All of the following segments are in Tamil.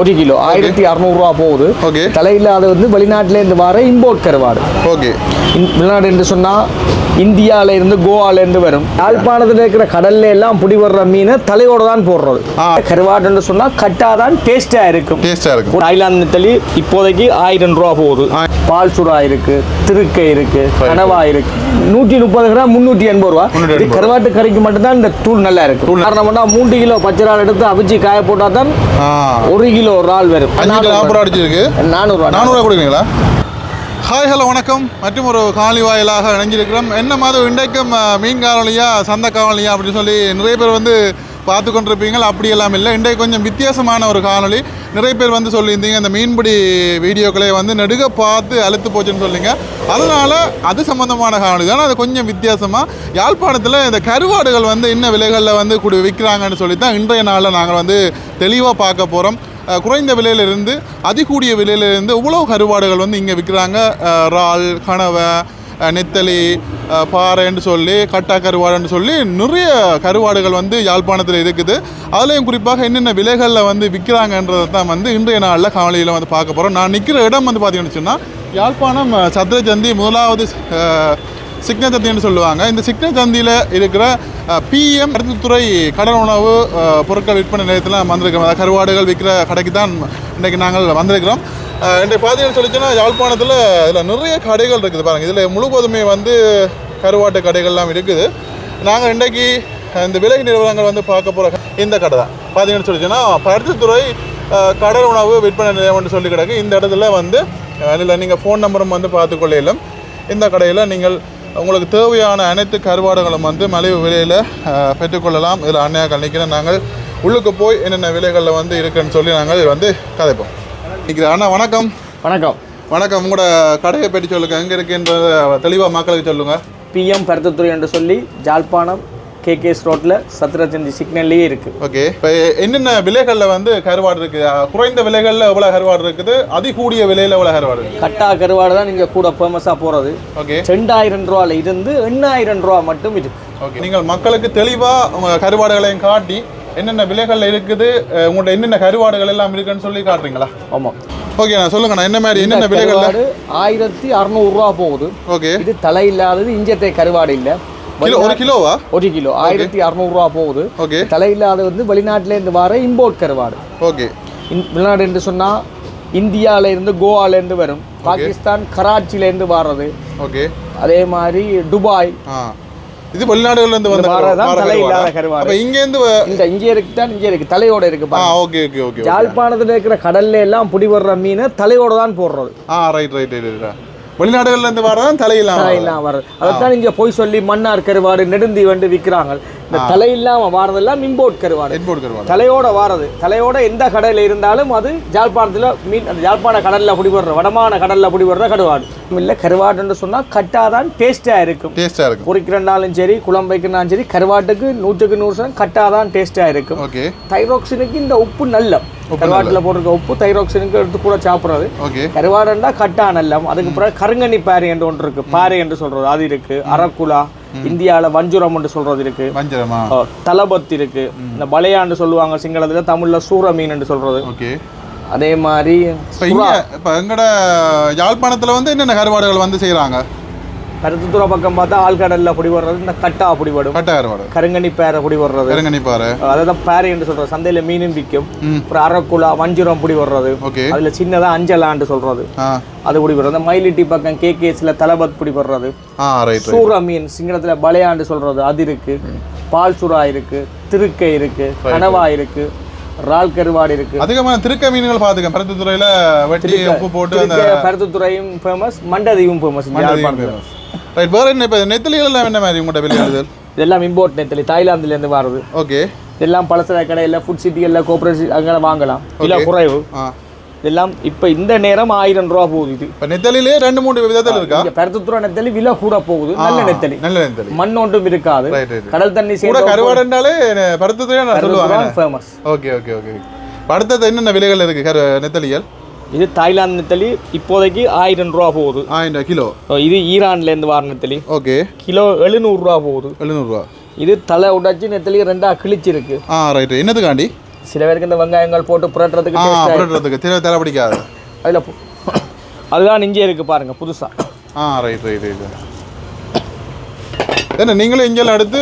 1 கிலோ 1600 ரூபா போகுது. தலையில்லாத வந்து வெளிநாட்டிலேருந்து வர இம்போர்ட் கருவாடு. ஓகே, வெளிநாடு என்று சொன்னால் இந்தியாவில இருந்து கோவால இருந்து வரும். யாழ்ப்பாணத்தில் இருக்கிற கடல்ல எல்லாம் புடி வர்ற மீனை தலையோட தான் போடுறது. கருவாடு என்று சொன்னா கட்டாதான் டேஸ்டா இருக்கும். தாய்லாந்து நெத்தலி இப்போதைக்கு 1000 ரூபா போகுது. பால் சுறா இருக்கு, திருக்கை இருக்கு, கனவா இருக்கு. 130 கிராம் 380 ரூபா. கருவாட்டு கறிக்கு மட்டும்தான் இந்த தூள் நல்லா இருக்கு. காரணம் 3 கிலோ பச்சை இறால் எடுத்து அவிச்சு காய போட்டா தான் 1 கிலோ இறால் வரும். 400 ரூபா கொடுக்குறீங்களா? ஹாய், ஹலோ, வணக்கம். மற்றும் ஒரு காணொலி வாயிலாக இணைஞ்சிருக்கிறோம். என்ன மாதிரி இன்றைக்கும் மீன் காணொலியா சந்தை காணொலியா அப்படின்னு சொல்லி நிறைய பேர் வந்து பார்த்து கொண்டிருப்பீங்க. அப்படியெல்லாம் இல்லை, இன்றைக்கு கொஞ்சம் வித்தியாசமான ஒரு காணொலி. நிறைய பேர் வந்து சொல்லியிருந்தீங்க இந்த மீன்பிடி வீடியோக்களை வந்து நெடுக பார்த்து அழுத்து போச்சுன்னு சொல்லிங்க. அதனால் அது சம்மந்தமான காணொலி தான். அது கொஞ்சம் வித்தியாசமாக யாழ்ப்பாணத்தில் இந்த கருவாடுகள் வந்து என்ன விலைகளில் வந்து விற்கிறாங்கன்னு சொல்லி தான் இன்றைய நாளில் நாங்கள் வந்து தெளிவாக பார்க்க போகிறோம். குறைந்த விலையிலிருந்து அதிகூடிய விலையிலிருந்து இவ்வளோ கருவாடுகள் வந்து இங்கே விற்கிறாங்க. இறால், கனவை, நெத்தலி, பாறைன்னு சொல்லி, கட்டா கருவாடுன்னு சொல்லி நிறைய கருவாடுகள் வந்து யாழ்ப்பாணத்தில் இருக்குது. அதுலேயும் குறிப்பாக என்னென்ன விலைகளில் வந்து விற்கிறாங்கன்றதை தான் வந்து இன்றைய நாளில் காணொலியில் வந்து பார்க்க போகிறோம். நான் நிற்கிற இடம் வந்து பார்த்தீங்கன்னு சொன்னால் யாழ்ப்பாணம் சத்திரச்சந்தி முதலாவது சிக்ன சந்தின்னு சொல்லுவாங்க. இந்த சிக்ன சந்தியில் இருக்கிற பிஎம் பருத்தித்துறை கடல் உணவு பொருட்கள் விற்பனை நிலையத்தில் வந்திருக்கிறோம். அதாவது கருவாடுகள் விற்கிற கடைக்கு தான் இன்றைக்கு நாங்கள் வந்திருக்கிறோம். இன்றைக்கு பார்த்தீங்கன்னு சொல்லிச்சுன்னா யாழ்ப்பாணத்தில் இதில் நிறைய கடைகள் இருக்குது பாருங்கள். இதில் முழுவதுமே வந்து கருவாட்டு கடைகள்லாம் இருக்குது. நாங்கள் இன்றைக்கு இந்த விலை நிறுவனங்கள் வந்து பார்க்க போகிற இந்த கடை தான் பார்த்தீங்கன்னு சொல்லிச்சுன்னா பருத்தித்துறை கடல் உணவு விற்பனை நிலையம்னு சொல்லி கிடக்கு. இந்த இடத்துல வந்து அதில் நீங்கள் ஃபோன் நம்பரும் வந்து பார்த்துக்கொள்ளையிலும் இந்த கடையில் நீங்கள் உங்களுக்கு தேவையான அனைத்து கருவாடுகளும் வந்து மலிவு விலையில் பெற்றுக்கொள்ளலாம். இதில் அன்னையாக நிற்கிறேன். நாங்கள் உள்ளுக்கு போய் என்னென்ன விலைகளில் வந்து இருக்குன்னு சொல்லி நாங்கள் வந்து கதைப்போம். நிற்கிறேன். அண்ணா வணக்கம். வணக்கம். வணக்கம். உங்களோட கடையை பற்றி சொல்லுங்கள், எங்கே இருக்குன்றத தெளிவாக மக்களுக்கு சொல்லுங்கள். பிஎம் பருத்தித்துறை என்று சொல்லி ஜாழ்ப்பாணம் கேகேஎஸ் ரோட்டில் சத்திரச்சந்தி சிக்னல்லையே இருக்குது. ஓகே, இப்போ என்னென்ன விலைகளில் வந்து கருவாடு இருக்குது? குறைந்த விலைகளில் எவ்வளோ கருவாடு இருக்குது? அதிகூடிய விலையில் எவ்வளோ கருவாடு இருக்குது? கட்டா கருவாடு தான் நீங்கள் கூட ஃபேமஸாக போகிறது. ஓகே, 2000 ரூபாவில் இருந்து 8000 ரூபா மட்டும் இருக்குது. ஓகே, நீங்கள் மக்களுக்கு தெளிவாக உங்கள் கருவாடுகளையும் காட்டி என்னென்ன விலைகளில் இருக்குது, உங்கள்கிட்ட என்னென்ன கருவாடுகள் எல்லாம் இருக்குன்னு சொல்லி காட்டுறீங்களா? ஆமாம். ஓகே, நான் சொல்லுங்கண்ணா என்ன மாதிரி என்னென்ன விலைகள்? 1600 ரூபா போகுது. ஓகே, இது தலை இல்லாதது, இஞ்சத்தை கருவாடு இல்லை. 1 கிலோவா? 1 கிலோ 1600 ரூபா போகுது. ஓகே, தலையில்லாத வந்து வெளிநாட்டிலேருந்து வர இம்போர்ட் கருவாடு. ஓகே, வெளிநாடு என்று சொன்னால் இந்தியாவில இருந்து கோவால இருந்து வரும். பாகிஸ்தான் கராச்சியிலேருந்து வர்றது. ஓகே, அதே மாதிரி துபாய், இது வெளிநாடுகள்ல இருந்து வந்த தலையில்லாத கருவாடு. அப்ப இங்க இருந்து இங்கே இருக்கு தலையோட இருக்கு. ஓகே ஓகே ஓகே, யாழ்ப்பாணத்துல இருக்கிற கடல்ல எல்லாம் புடி வர்ற மீனை தலையோட தான் போடுறது. Right right right. வெளிநாடுகள்ல இருந்து வரதான் தலையில்லாம வர்றது. அதைத்தான் இங்க போய் சொல்லி மன்னார் கருவாடு, நெடுந்தி வந்து விற்கிறாங்க. இந்த தலை இல்லாம வாரதெல்லாம் இம்போர்ட் கருவாடு. தலையோட வாரது, தலையோட எந்த கடையில இருந்தாலும் அது ஜாழ்ப்பாணத்துல மீன், அந்த ஜாழ்ப்பாண கடல்ல பிடிபடுற, வடமான கடல்ல பிடிபடுற கருவாடு இல்லை. கருவாடுன்னு சொன்னா கட்டாதான் டேஸ்டா இருக்கும். பொரிக்கிறனாலும் சரி, குழம்பு வைக்கிறனாலும் சரி, கருவாட்டுக்கு 100க்கு 100% கட்டாதான் டேஸ்டா இருக்கும். தைரோக்சினுக்கு இந்த உப்பு நல்ல கருவாட்டுல போட்டிருக்க உப்பு தைரோக்சினுக்கு எடுத்து கூட சாப்பிடுறது. கருவாடுன்னா கட்டா நல்லம். அதுக்கு பிறகு கருங்கண்ணி பாறை என்று ஒன்று இருக்கு. பாறை என்று சொல்றது அது இருக்கு. அரக்குலா, இந்தியாவில வஞ்சுரம் என்று சொல்றது இருக்கு. தலபத் இருக்கு. இந்த பலையான்னு சொல்லுவாங்க சிங்களத்துல, தமிழ்ல சூற மீன் என்று சொல்றது. அதே மாதிரி எங்கட யாழ்ப்பாணத்துல வந்து என்னென்ன கருவாடுகள் வந்து செய்யறாங்க? பருத்தித்துறை பக்கம் பார்த்தா ஆழ்கடல்ல புடி வர்றது இந்த கட்டா புடிபடும். கருங்கண்ணி பேரை புடி வர்றது. அதான் பாறை என்று சொல்றது. சந்தையில மீனும் விற்கும். அப்புறம் அரக்குலா, வஞ்சுரம் புடி வர்றது. அதுல சின்னதா அஞ்சலான்னு சொல்றது அது புடி வர்றது. மயிலிட்டி பக்கம் கேகேஎஸ்ல தலபத் புடி வர்றது. சூற மீன் சிங்களத்துல பலையாண்டு சொல்றது அது இருக்கு. பால் சுறா இருக்கு, திருக்கை இருக்கு, கனவா இருக்கு, இறால் கருவாடு இருக்கு. அதிகமான திருக்கை மீன்கள் பாத்துக்கேன் பருத்தித்துறையில. வெட்டி உப்பு போட்டு பருத்தித்துறையும் ஃபேமஸ், மண்டதியும் ஃபேமஸ். வேற என்ன இப்ப நெத்தலிகள் எல்லாம் என்ன மாதிரி உங்கள்கிட்ட வெளியாடுதல்? இதெல்லாம் இம்போர்ட் நெத்தலி, தாய்லாந்துல இருந்து வருது. ஓகே, இதெல்லாம் பலசர கடையில, ஃபுட் சிட்டிகள்ல, கோஆபரேட்டிவ் அங்கே வாங்கலாம். இல்ல குறைவு. இதெல்லாம் இப்ப இந்த நேரம் 1000 ரூபா போகுது. இது இப்ப நெத்தலிலே 2-3 விதத்துல இருக்கா. பருத்தித்துறை நெத்தலி விலை கூட போகுது. நல்ல நெத்தலி, மண் ஒன்றும் இருக்காது. கடல் தண்ணி சேர்ந்து கருவாடுனாலே பருத்தித்துறை சொல்லுவாங்க ஃபேமஸ். Okay okay okay. அடுத்தது என்னென்ன விலைகள் இருக்கு நெத்தலிகள்? இது தாய்லாந்து நெத்தலி இப்போதைக்கு 1000 ரூபா போகுது. 1000 கிலோ. இது ஈரான்ல இருந்து வர நெத்தலி. ஓகே, கிலோ 700 ரூபா போகுது. 700 ரூபா. இது தலை உடைச்சு நெத்தலி ரெண்டா கிழிச்சிருக்கு. ரைட். என்னதுக்காண்டி? சில பேருக்கு இந்த வெங்காயங்கள் போட்டு புரட்டுறதுக்கு தலை பிடிக்காது. அதில் அதுதான் இங்கே இருக்குது பாருங்கள் புதுசாக. Right right right. என்ன நீங்களும் இங்கெல்லாம் எடுத்து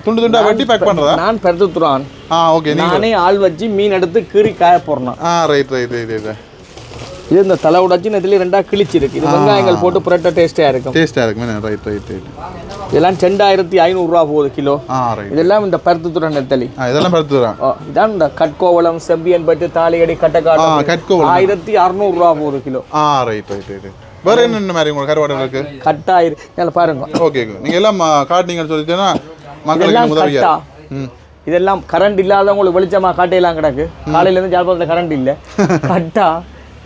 துண்டு துண்டா வெட்டி பேக் பண்ணுறதா? நான் பெருத்துறான். ஓகே. நானே ஆள் வச்சு மீன் எடுத்து கீறி காய போடுறேன். Right right right right. இது இந்த தலை உடைச்சி இதுலேயே ரெண்டாக கிழிச்சிருக்கு. இது வெங்காயங்கள் போட்டு புரட்ட டேஸ்ட்டாக இருக்கும். Right right right. இதெல்லாம் 2500 போகுது கிலோ. இதெல்லாம் இந்த பருத்துத்துறை நெத்தலி. இதெல்லாம் பருத்துத்துறை. இதான் இந்த கட்கோவளம் செம்பியன் பட்டு தாலியடி கட்டக்காடு 1600 போகுது கிலோ. Right right right. வேற என்ன மாதிரி உங்களுக்கு கருவாடு இருக்கு? கட்டாயிரம் பாருங்க. ஓகே. நீங்க எல்லாம் காட்டினீங்கன்னு சொல்லிட்டீங்கன்னா மக்களுக்கு உதவியா. இதெல்லாம் கரண்ட் இல்லாதவங்களுக்கு வெளிச்சமா காட்டையெல்லாம் கிடக்கு. காலையில இருந்து ஜாழ்ப்பாணத்தில் கரண்ட் இல்லை. கட்டா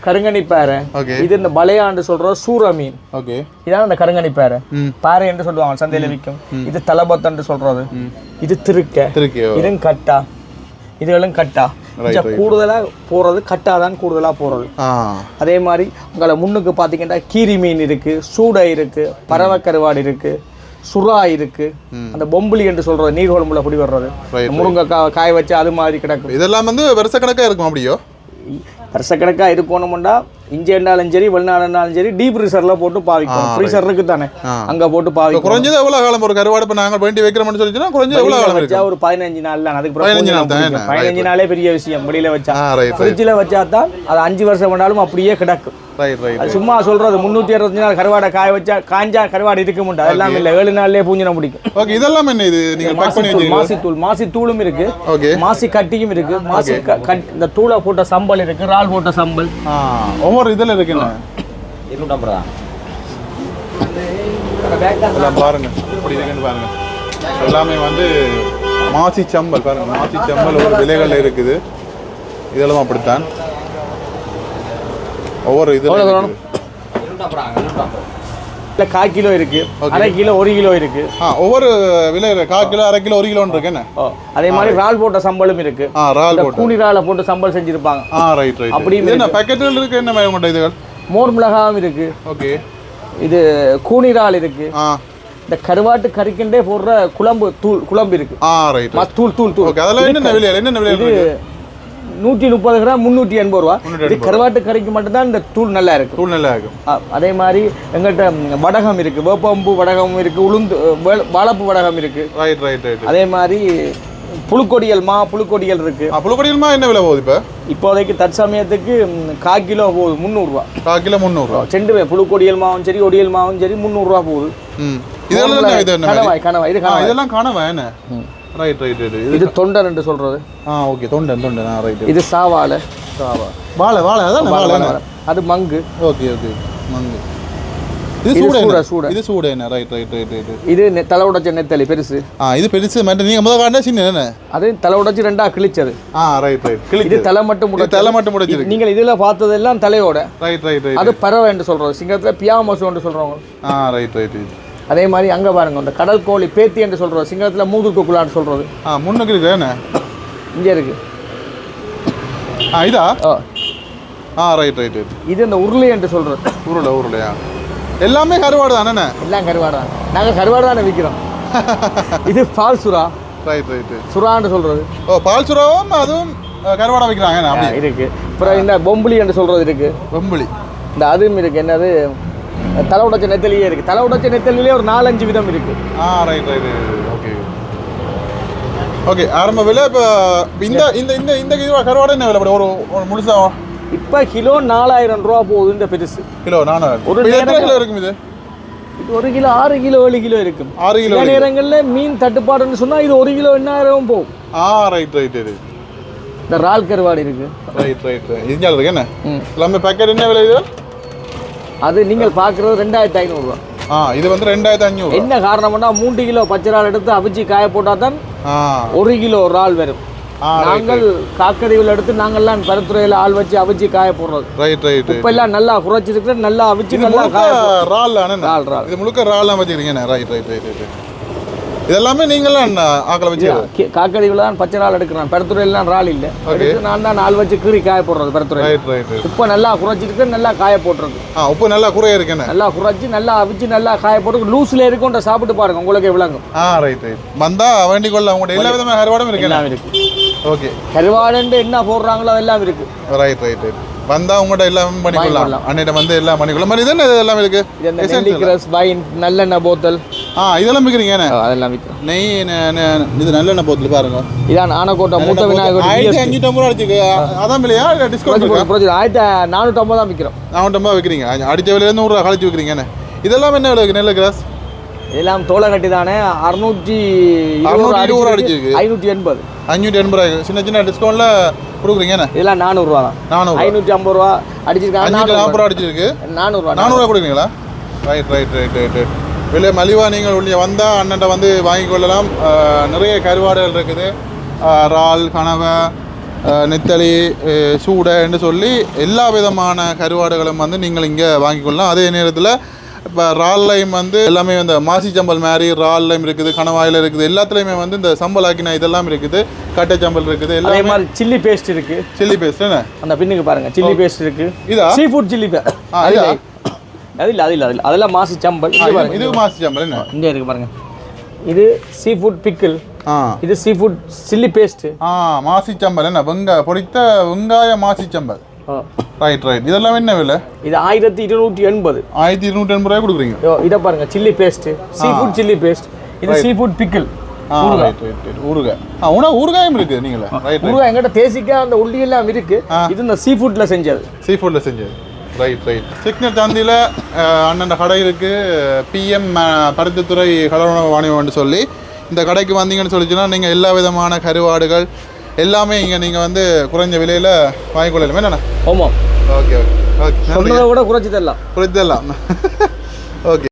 கருங்கணி பாறை. இது இந்த பலையாண்டு சொல்ற சூற மீன். இதான் இந்த கருங்கணி பாறை. பாறை என்று சொல்லுவாங்க, சந்தையில விற்கும். இது தலபத்தன்று சொல்றது. இது திருக்க. இதுவும் கட்டா. இதுகளும் கட்டா. கூடுதலா போறது கட்டா தான் கூடுதலா போறது. அதே மாதிரி உங்களை முன்னுக்கு பாத்தீங்கன்னா கீரி மீன் இருக்கு, சூடை இருக்கு, பறவை கருவாடு இருக்கு, சுறா இருக்கு, அந்த பொம்புலி என்று சொல்றது நீர்கொழும்புல பிடி வர்றது, முருங்கைக்காய் காய வச்சு அது மாதிரி கிடக்கும். இதெல்லாம் வந்து வருஷ கணக்கா இருக்கும். அப்படியோ வருஷக்கணக்காக இருக்கணும்டா. இங்கே இருந்தாலும் சரி, வெளிநாடுனாலும் சரி, டீப் ஃப்ரீசரில் போட்டு பாவிக்கணும். ஃப்ரீசர் இருக்கு தானே, அங்கே போட்டு பாவிக்கணும். குறைஞ்சது எவ்வளோ காலம் ஒரு கருவாடு இப்போ நாங்கள் வேண்டி வைக்கிறோம்னு சொல்லிச்சுன்னா குறைஞ்சது எவ்வளோ காலம் வச்சா? ஒரு 15 நாள் தான். அதுக்கு 15 நாளே பெரிய விஷயம். வெளியில் வச்சா, ஃப்ரிட்ஜில் வச்சா தான் அது 5 வருஷம் பண்ணாலும் அப்படியே கிடக்கும். சும்மா சொல்றது 365 நாள் கருவாடை காய வச்சா காஞ்சா கருவாடு இருக்க முடியாது. அதெல்லாம் இல்லை, 7 நாள்லயே பூஞ்சின முடிக்கும். ஓகே. இதெல்லாம் என்ன இது? நீங்க மாசி தூளும் இருக்கு, மாசி கட்டியும் இருக்கு, மாசி இந்த தூளை போட்ட சம்பல் இருக்கு, இறால் போட்ட சம்பல். ஒவ்வொரு இதில் இருக்குன்னு பாருங்க. இப்படி இருக்குன்னு பாருங்க. எல்லாமே வந்து மாசி சம்பல் பாருங்க. மாசி சம்பல் ஒரு விலைகள் இருக்குது. இதெல்லாம் அப்படித்தான் ஒவ்வொரு இது. 1/4 கிலோ இருக்கு, 1/2 கிலோ, 1 கிலோ இருக்கு. ஒவ்வொரு விலை 1/4 கிலோ, 1/2 கிலோ, 1 கிலோன்னு இருக்கு. என்ன அதே மாதிரி இறால் போட்ட சம்பளும் இருக்கு. கூனி இறால போட்டு சம்பல் செஞ்சிருப்பாங்க. Right right. அப்படி என்ன பாக்கெட்ல இருக்கு? என்ன மாதிரி உங்கள்ட்ட இதுகள்? மோர் மிளகாவும் இருக்கு. ஓகே. இது கூனி இறால் இருக்கு. இந்த கருவாட்டு கறிக்கண்டே போடுற குழம்பு இருக்கு. ரைட். தூள் தூள் தூள். ஓகே. அதெல்லாம் என்ன விலை? என்ன விலை? 130 கிராம் 380 ரூபா. இது கருவாட்டு கறிக்கு மட்டும்தான் இந்த தூள் நல்லா இருக்கு. தூள் நல்லா இருக்கும். அதே மாதிரி எங்கள்கிட்ட வடகம் இருக்கு, வேப்பம்பு வடகம் இருக்கு, உளுந்து வாழைப்பு வடகம் இருக்கு. Right right right. அதே மாதிரி புழுக்கொடியல் இருக்கு. புழுக்கொடியல் என்ன விலை போகுது இப்போதைக்கு தற்சமயத்துக்கு 1/4 கிலோ போகுது 300 ரூபா. 1/4 கிலோ 300 ரூபா. செண்டு புழுக்கொடியல் மாவும் சரி, ஒடியல் மாவும் சரி 300 ரூபா போகுது. கணவாய் இதெல்லாம் கணவாய் என்ன? Right right right. இது தொண்டன் என்று சொல்றது. ஓகே. தொண்டன். ரைட். இது வாழை அதான் வாழை. அது மங்கு. Okay okay. மங்கு. இது சூட. இது சூட என்ன? Right right right right. இது தலை உடைச்ச நெத்தலி பெருசு. இது பெருசு. மற்ற நீங்க முதல்ல காட்டினா சின்ன என்ன? அது தலை உடைச்சு ரெண்டா கிழிச்சது. Right right. இது தலை மட்டும் முடிச்சிருக்கு. நீங்கள் இதுல பார்த்ததெல்லாம் தலையோட. Right right right. அது பறவை என்று சொல்றோம். சிங்கத்துல பியாமோசு என்று சொல்றோம். Right right right. அதே மாதிரி அங்க பாருங்க, அந்த கடல் கோழி பேத்தி என்று சொல்றோம். சிங்கத்துல மூதுக்குள்ளான்னு சொல்றது. முன்னுக்கு இருக்கு என்ன? இங்க இருக்கு. இதா? Right right right. இது இந்த உருளை என்று சொல்றது. உருளையா? எல்லாமே கருவாடு தானே? எல்லாம் கருவாடு தான். நாங்கள் கருவாடு தானே விற்கிறோம். இது பால் சுறா. Right right. சுறான்னு சொல்றது. பால் சுறாவும் அதுவும் கருவாடை விற்கிறாங்க இருக்கு. அப்புறம் இந்த பொம்புலி என்று சொல்றது இருக்கு. பொம்புலி. இந்த அதுவும் இருக்கு. என்னது? தலை உடைச்ச நெத்தலியே இருக்கு. தலை உடைச்ச நெத்தலிலே ஒரு 4-5 விதம் இருக்கு. Right right. Okay okay. ஆரம்ப விலை இப்போ இந்த இந்த இந்த இந்த கருவாடை என்ன விலை? ஒரு முழுசா இப்போ கிலோ 4000 ரூபா போகுது. இந்த பெருசு கிலோ 4000. ஒரு கிலோ இருக்கும். இது 1 கிலோ 6 கிலோ 7 கிலோ இருக்கும். 6 கிலோ. நேரங்களில் மீன் தட்டுப்பாடுன்னு சொன்னா இது 1 கிலோ 8000 போகும். Right right. இந்த இறால் கருவாடு இருக்கு. Right right. இது இருக்கு என்ன? எல்லாமே பேக்கெட் என்ன விலை? இது அது நீங்கள் பார்க்குறது 2500 ரூபா. இது வந்து 2500. என்ன காரணம்னா 3 கிலோ பச்சை இறால் எடுத்து அவிச்சு காய போட்டால் தான் 1 கிலோ இறால் வரும். நாங்கள் காக்கடிவில் எடுத்து நாங்கள்லாம் பருத்துறையில் ஆள் வச்சு அவிச்சு காய போடுறது. Right right. இப்போ எல்லாம் நல்லா குறைச்சிருக்கு, நல்லா அவிச்சு நல்லா இறால். இது முழுக்க இறால் வச்சுக்கிறீங்க. Right right right. இதெல்லாமே நீங்களாம் ஆக்களை வச்சு காக்கடிவில் தான் பச்சை இறால் எடுக்கிறேன். பருத்துறையிலாம் இறால் இல்லை. நான் தான் ஆள் வச்சு கீறி காய போடுறது பருத்துறை. Right right. இப்போ நல்லா குறைச்சிருக்கு, நல்லா காய போட்டுருக்கு. உப்பு நல்லா குறைய இருக்குன்னு நல்லா குறைச்சி நல்லா அவிச்சு நல்லா காய போட்டு லூஸ்ல இருக்குன்ற சாப்பிட்டு பாருங்க, உங்களுக்கு விளங்கும். Right right. வந்தா வேண்டிக் கொள்ள உங்கள்கிட்ட எல்லா விதமான கருவாடும் இருக்கு. எல்லாம் இருக்கு. ஓகே. கருவாடுன்னு என்ன போடுறாங்களோ அதெல்லாம் இருக்கு. Right right right. வந்தா உங்கள்கிட்ட எல்லாம் பண்ணிக்கலாம். அன்னிட்ட வந்து எல்லாம் பண்ணிக்கலாம். மாதிரி இது எல்லாம் இருக்கு. நெல்லிக்ரஸ், வைன், நல்லெண்ணெய் போத்தல். இதெல்லாம் விற்கிறீங்க? அதெல்லாம் விற்கிறோம். நெய் இது நல்லெண்ணெய் போத்தல் பாருங்க. இதான் ஆனக்கோட்டை மூத்த விநாயகர் 1550 அடிச்சுக்கு. அதான் இல்லையா? டிஸ்கவுண்ட் 1450 தான் விற்கிறோம். 450 விற்கிறீங்க. அடிச்ச விலையிலேருந்து 100 கழிச்சு விற்கிறீங்க. இதெல்லாம் என்ன விலை நெல் கிராஸ்? இதெல்லாம் தோலை கட்டி தானே 620 அடிச்சிருக்கு. 580. 580 சின்ன சின்ன டிஸ்கவுண்ட்ல கொடுக்குறீங்க. இதெல்லாம் 400 ரூபா தான். 550 ரூபா அடிச்சிருக்காங்க. 540 அடிச்சிருக்கு. 400 கொடுக்குறீங்களா? Right right right right right. வெளியே மலிவா நீங்கள் உள்ளே வந்தால் அண்ணன்ட்ட வந்து வாங்கி கொள்ளலாம். நிறைய கருவாடுகள் இருக்குது. இறால், கனவை, நெத்தலி, சூடை என்று சொல்லி எல்லா விதமான கருவாடுகளும் வந்து நீங்கள் இங்கே வாங்கி கொள்ளலாம். அதே நேரத்தில் இப்போ இறால்லையும் வந்து எல்லாமே இந்த மாசி சம்பல் மாதிரி இறால்லையும் இருக்குது, கணவாயில் இருக்குது, எல்லாத்துலேயுமே வந்து இந்த சம்பல் ஆக்கினா இதெல்லாம் இருக்குது, கட்டை சம்பல் இருக்குது. அதே மாதிரி சில்லி பேஸ்ட் இருக்கு. சில்லி பேஸ்ட் என்ன அந்த பின்னுக்கு பாருங்க, சில்லி பேஸ்ட் இருக்கு. இதா சீ ஃபுட் சில்லி பேஸ்ட்? அது இல்லை அதெல்லாம் மாசி சம்பல். இது மாசி சம்பல் என்ன இங்கே இருக்கு பாருங்க. இது சீ ஃபுட் பிக்கிள். இது சீ ஃபுட் சில்லி பேஸ்ட். மாசி சம்பல் என்ன பொரித்த வெங்காய மாசி சம்பல். Right right. இதெல்லாம் என்ன விலை? இது 1280. 1280 ரூபாய் கொடுக்குறீங்க. இதை பாருங்க, chilli paste, seafood chilli paste. இது சீ ஃபுட் பிக்கிள். ஊறுகாயும் இருக்கு. நீங்களே ஊறுகாய் எங்கிட்ட தேசிக்கா அந்த உள்ளி எல்லாம் இருக்கு. இது இந்த சீ ஃபுட்ல செஞ்சது. சீ ஃபுட்ல செஞ்சது. Right right. சிக்னர் சந்தியில் அண்ணன் கடை இருக்கு. PM பருத்தித்துறை கடவுணவு வாணிபம்னு சொல்லி இந்த கடைக்கு வந்தீங்கன்னு சொல்லிச்சுன்னா நீங்கள் எல்லா விதமான கருவாடுகள் எல்லாமே இங்கே நீங்கள் வந்து குறைஞ்ச விலையில் வாங்கிக்கொள்ளலாமே என்னண்ணா? ஆமாம். Okay okay okay. சொன்னதை விட குறைச்சி தரலாம். ஓகே.